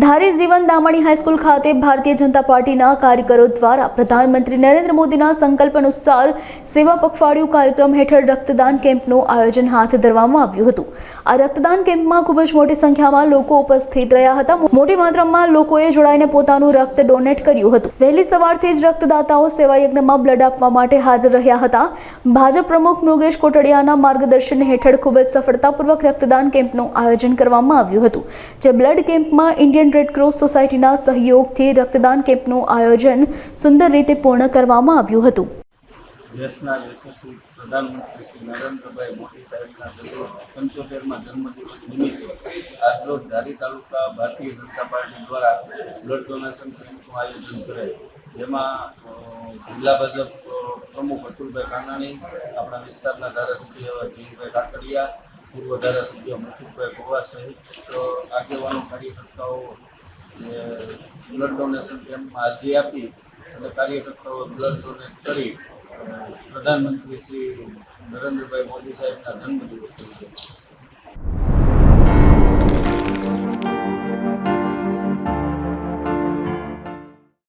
ધારી જીવન દામણી હાઈસ્કૂલ ખાતે ભારતીય જનતા પાર્ટીના કાર્યકરો દ્વારા પ્રધાનમંત્રી નરેન્દ્ર મોદીના સંકલ્પ અનુસાર સેવા પખવાડિયું કાર્યક્રમ હેઠળ રક્તદાન કેમ્પનું આયોજન હાથ ધરવામાં આવ્યું હતું। આ રક્તદાન કેમ્પમાં ખૂબ જ મોટી સંખ્યામાં લોકો ઉપસ્થિત રહ્યા હતા। મોટી માત્રામાં લોકોએ જોડાઈને પોતાનું રક્ત ડોનેટ કર્યું હતું। વહેલી સવારથી જ રક્તદાતાઓ સેવા યજ્ઞમાં બ્લડ આપવા માટે હાજર રહ્યા હતા। ભાજપ પ્રમુખ મૃગેશ કોટડિયાના માર્ગદર્શન હેઠળ ખૂબ જ સફળતાપૂર્વક રક્તદાન કેમ્પનું આયોજન કરવામાં આવ્યું હતું। જે બ્લડ કેમ્પમાં ઇન્ડિયન રેડ ક્રોસ સોસાયટીના સહયોગથી રક્તદાન કેમ્પનું આયોજન સુંદર રીતે પૂર્ણ કરવામાં આવ્યું હતું। દેશના યશસ્વી પ્રધાનમંત્રી શ્રી નરેન્દ્રભાઈ મોદી સાહેબના 75મા જન્મદિવસ નિમિત્તે આજરોજ ધારી તાલુકા ભારતીય જનતા પાર્ટી દ્વારા બ્લડ ડોનેશન કેમ્પનું આયોજન કરાયું। જેમાં જિલ્લા ભાજપ પ્રમુખ અતુલભાઈ કાનાણી, આપણા વિસ્તારના ધારાસભ્ય જયંતભાઈ કાકડિયા, પૂર્વ ધારાસભ્ય મનસુખભાઈ ગોવા સહિત આગેવાનો કાર્યકર્તાઓ બ્લડ ડોનેશન કેમ્પમાં હાજરી આપી અને કાર્યકર્તાઓ બ્લડ ડોનેટ કરી પ્રધાનમંત્રી શ્રી નરેન્દ્રભાઈ મોદી સાહેબના જન્મદિવસ તરીકે